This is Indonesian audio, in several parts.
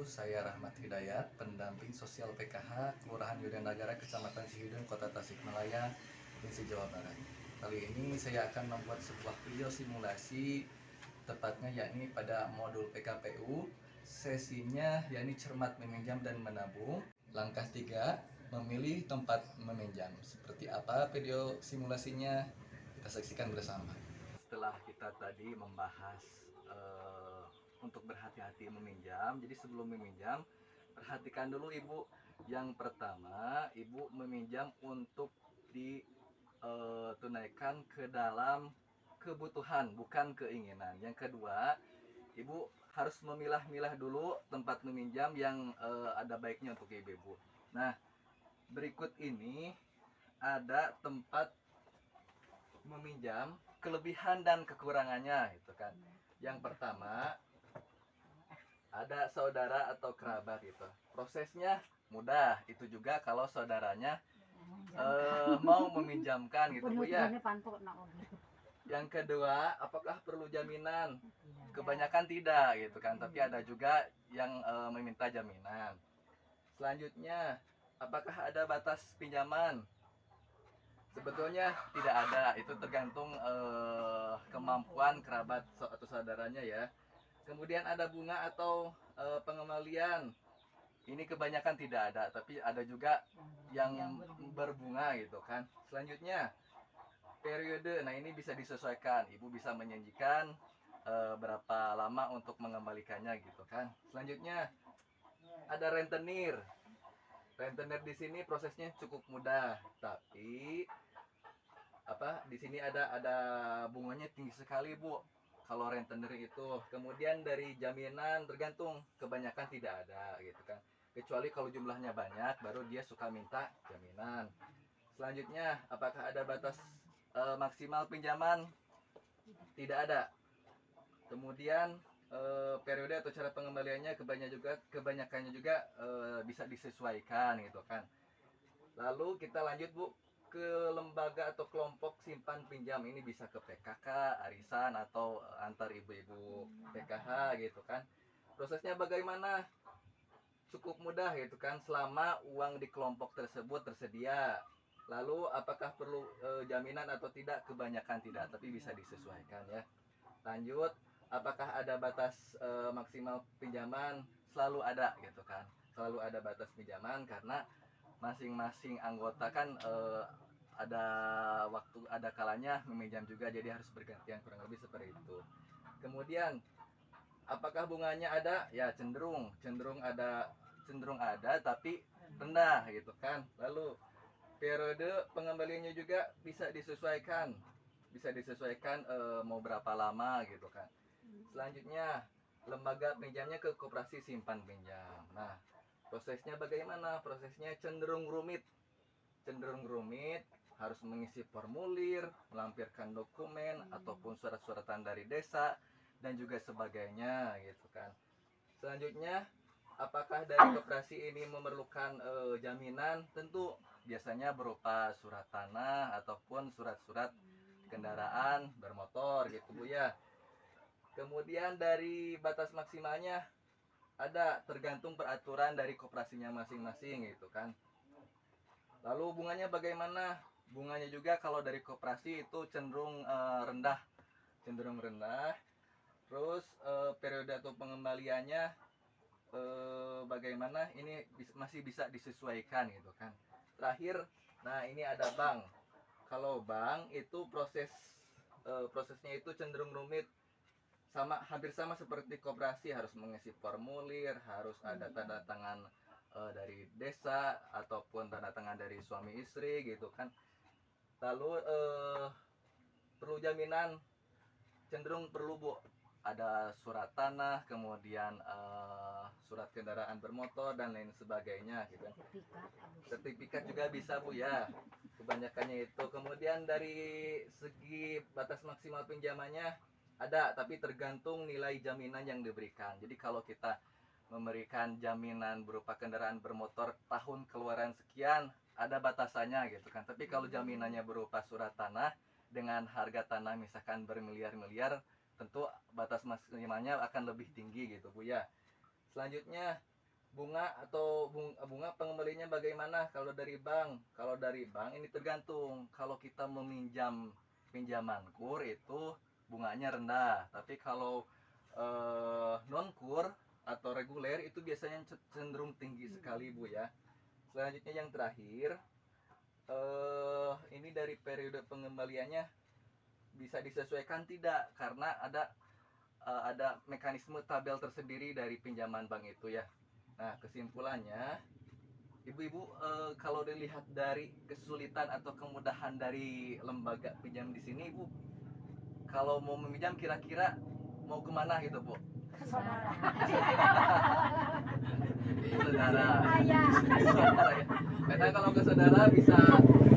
Saya Rahmat Hidayat, pendamping sosial PKH Kelurahan Yudanagara, Kecamatan Cihideng, Kota Tasikmalaya, Provinsi Jawa Barat. Kali ini saya akan membuat sebuah video simulasi, tepatnya yakni pada modul PKPU. Sesinya yakni cermat meminjam dan menabung. Langkah 3, memilih tempat meminjam. Seperti apa video simulasinya? Kita saksikan bersama. Setelah kita tadi membahas untuk berhati-hati meminjam, jadi sebelum meminjam, perhatikan dulu Ibu. Yang pertama, Ibu meminjam untuk ditunaikan ke dalam kebutuhan, bukan keinginan. Yang kedua, Ibu harus memilah-milah dulu tempat meminjam yang ada baiknya untuk Ibu. Nah, berikut ini ada tempat meminjam, kelebihan dan kekurangannya, gitu kan. Yang pertama, ada saudara atau kerabat gitu. Prosesnya mudah. Itu juga kalau saudaranya mau meminjamkan gitu Bu ya. Yang kedua, apakah perlu jaminan? Kebanyakan tidak gitu kan, tapi ada juga yang meminta jaminan. Selanjutnya, apakah ada batas pinjaman? Sebetulnya tidak ada, itu tergantung kemampuan kerabat atau saudaranya ya. Kemudian ada bunga atau pengembalian. Ini kebanyakan tidak ada, tapi ada juga yang berbunga gitu kan. Selanjutnya, periode. Nah, ini bisa disesuaikan. Ibu bisa menjanjikan berapa lama untuk mengembalikannya gitu kan. Selanjutnya, ada rentenir. Rentenir di sini prosesnya cukup mudah, tapi di sini ada bunganya tinggi sekali Bu kalau rentenir itu. Kemudian dari jaminan tergantung, kebanyakan tidak ada gitu kan, kecuali kalau jumlahnya banyak baru dia suka minta jaminan. Selanjutnya, apakah ada batas maksimal pinjaman? Tidak ada. Kemudian periode atau cara pengembaliannya kebanyakannya juga bisa disesuaikan gitu kan. Lalu kita lanjut Bu ke lembaga atau kelompok simpan pinjam. Ini bisa ke PKK, arisan, atau antar ibu-ibu PKH gitu kan. Prosesnya bagaimana? Cukup mudah gitu kan, selama uang di kelompok tersebut tersedia. Lalu apakah perlu jaminan atau tidak? Kebanyakan tidak, tapi bisa disesuaikan ya. Lanjut, apakah ada batas maksimal pinjaman? Selalu ada gitu kan. Selalu ada batas pinjaman karena masing-masing anggota kan ada waktu, ada kalanya meminjam juga, jadi harus bergantian, kurang lebih seperti itu. Kemudian apakah bunganya ada? Ya cenderung ada tapi rendah gitu kan. Lalu periode pengembaliannya juga bisa disesuaikan, mau berapa lama gitu kan. Selanjutnya, lembaga pinjamnya ke koperasi simpan pinjam. Nah, prosesnya bagaimana? Prosesnya cenderung rumit, harus mengisi formulir, melampirkan dokumen ataupun surat-suratan dari desa dan juga sebagainya gitu kan. Selanjutnya, apakah dari koperasi ini memerlukan jaminan? Tentu biasanya berupa surat tanah ataupun surat-surat kendaraan bermotor gitu Bu ya. Kemudian dari batas maksimalnya ada, tergantung peraturan dari koperasinya masing-masing gitu kan. Lalu bunganya bagaimana? Bunganya juga kalau dari koperasi itu cenderung rendah. Terus periode atau pengembaliannya bagaimana? Ini masih bisa disesuaikan gitu kan. Terakhir, nah ini ada bank. Kalau bank itu prosesnya itu cenderung rumit, hampir sama seperti koperasi, harus mengisi formulir, harus ada tanda tangan dari desa ataupun tanda tangan dari suami istri gitu kan. Lalu perlu jaminan, cenderung perlu Bu, ada surat tanah, kemudian surat kendaraan bermotor dan lain sebagainya gitu. Sertifikat juga bisa Bu ya, kebanyakannya itu. Kemudian dari segi batas maksimal pinjamannya ada, tapi tergantung nilai jaminan yang diberikan. Jadi kalau kita memberikan jaminan berupa kendaraan bermotor tahun keluaran sekian, ada batasannya gitu kan. Tapi kalau jaminannya berupa surat tanah dengan harga tanah misalkan bermiliar-miliar, tentu batas maksimalnya akan lebih tinggi gitu Bu ya. Selanjutnya, bunga atau bunga pengembaliannya bagaimana kalau dari bank? Kalau dari bank ini tergantung. Kalau kita meminjam pinjaman kur itu bunganya rendah. Tapi kalau non kur atau reguler itu biasanya cenderung tinggi sekali Bu ya. Selanjutnya yang terakhir, ini dari periode pengembaliannya bisa disesuaikan tidak? Karena ada mekanisme tabel tersendiri dari pinjaman bank itu ya. Nah, kesimpulannya, ibu-ibu kalau dilihat dari kesulitan atau kemudahan dari lembaga pinjam di sini, ibu kalau mau meminjam kira-kira mau kemana gitu, Bu? Saudara. Saudara. Ayah. Saudara ya. Karena kalau ke saudara bisa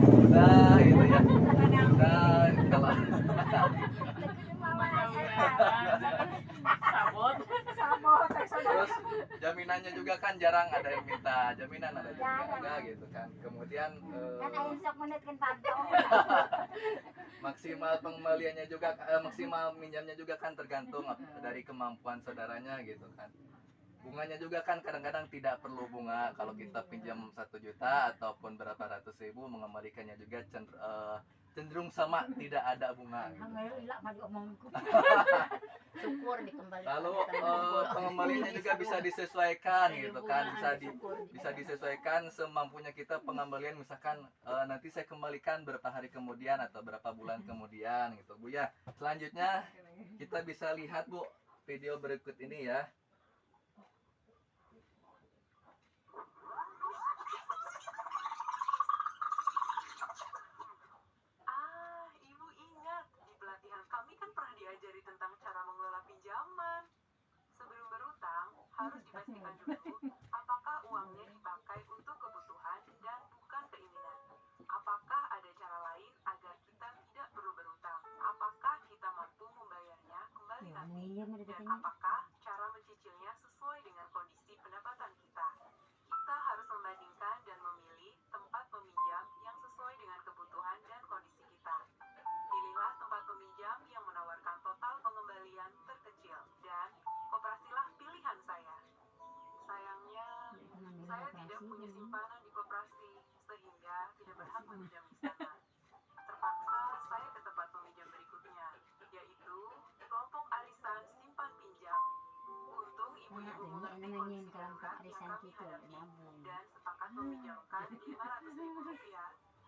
mudah gitu ya. Mudah kalau Sabot. Sabot, saudara. terus jaminannya juga kan jarang ada yang minta jaminan, ada juga Jarang. enggak gitu kan. Kemudian Kan aing sok menitkeun pantau. maksimal pengembaliannya juga maksimal minjamnya juga kan tergantung dari kemampuan saudaranya gitu kan. Bunganya juga kan kadang-kadang tidak perlu bunga. Kalau kita pinjam 1 juta ataupun berapa ratus ribu, mengembalikannya juga cenderung sama, tidak ada bunga gitu. Hangil ila mah diomongku. Syukur dikembalikan. Lalu pengembaliannya juga bisa disesuaikan gitu kan, bisa disesuaikan semampunya kita pengembalian. Misalkan nanti saya kembalikan berapa hari kemudian atau berapa bulan kemudian gitu Bu ya. Selanjutnya kita bisa lihat Bu video berikut ini ya. Ibu ingat, di pelatihan kami kan pernah diajari tentang cara mengelola pinjaman. Sebelum berutang, harus dipastikan dulu apakah uangnya dipakai untuk kebutuhan dan bukan keinginan. Apakah ada cara lain agar kita tidak perlu berutang? Apakah kita mampu membayarnya kembali nanti? Dan apakah cara mencicilnya sesuai dengan kondisi pendapatan kita? Kita harus membandingkan dan memilih tempat meminjam yang sesuai dengan kebutuhan dan kondisi kita. Pilihlah tempat peminjam yang menawarkan total pengembalian terkecil dan koperasilah pilihan saya. Sayangnya, saya tidak punya simpanan di koperasi sehingga tidak berhak meminjam di sana. Terpaksa saya ke tempat peminjam berikutnya, yaitu kelompok arisan simpan pinjam. Untung ibu-ibu mengerti kondisi darurat yang kami hadapi dan sepakat meminjamkan Rp500.000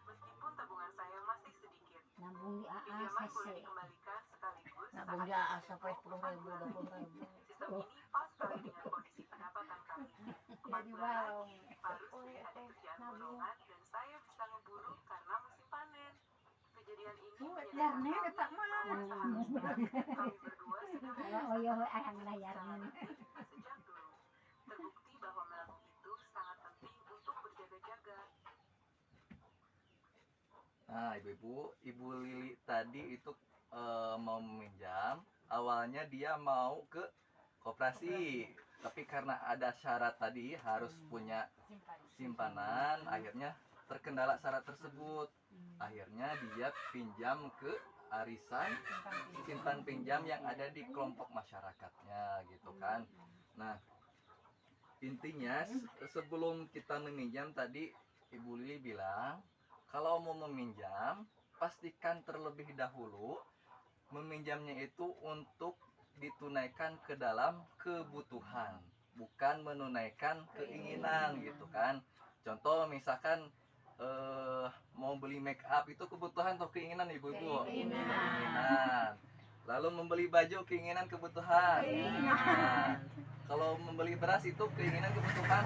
meskipun tabungan saya masih sedikit. Nabung di Pinjaman boleh AACC. dikembalikan sekaligus Nabung saat dia ada sampai 10.000, 20.000. sistem ini pas sekali dengan kondisi pendapatan kami. 4 bulan lagi baru selesai ada kerjaan bolongan dan saya bisa ngeburu karena musim panen. Kejadian ini menyadarkan kami bahwa seharusnya kami berdua sudah Oh iya, ayang layarnya. sejak dulu. Terbukti bahwa menabung itu sangat penting untuk berjaga-jaga. Nah, Ibu Lili tadi itu mau meminjam. Awalnya dia mau ke koperasi, tapi karena ada syarat tadi harus punya simpanan, akhirnya terkendala syarat tersebut. Akhirnya dia pinjam ke arisan simpan pinjam yang ada di kelompok masyarakatnya gitu kan. Nah, intinya sebelum kita meminjam tadi Ibu Lili bilang kalau mau meminjam pastikan terlebih dahulu meminjamnya itu untuk ditunaikan ke dalam kebutuhan, bukan menunaikan keinginan gitu kan. Contoh misalkan mau beli make up itu kebutuhan atau keinginan ibu-ibu? Keinginan. Lalu membeli baju keinginan kebutuhan. Nah, kalau membeli beras itu keinginan kebutuhan.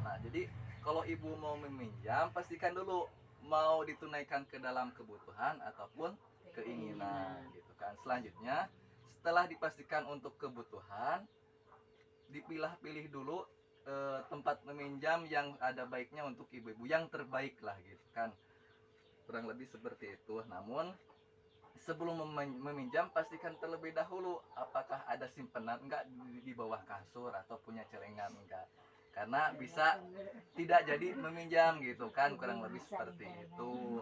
Nah, jadi kalau ibu mau meminjam pastikan dulu mau ditunaikan ke dalam kebutuhan ataupun keinginan gitu kan. Selanjutnya setelah dipastikan untuk kebutuhan, dipilah-pilih dulu tempat meminjam yang ada baiknya untuk ibu-ibu, yang terbaik lah gitu kan, kurang lebih seperti itu. Namun sebelum meminjam pastikan terlebih dahulu apakah ada simpanan enggak di bawah kasur atau punya celengan enggak, karena bisa tidak jadi meminjam gitu kan, kurang lebih seperti itu.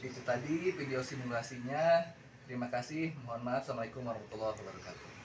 Itu tadi video simulasinya. Terima kasih, mohon maaf. Assalamualaikum warahmatullahi wabarakatuh.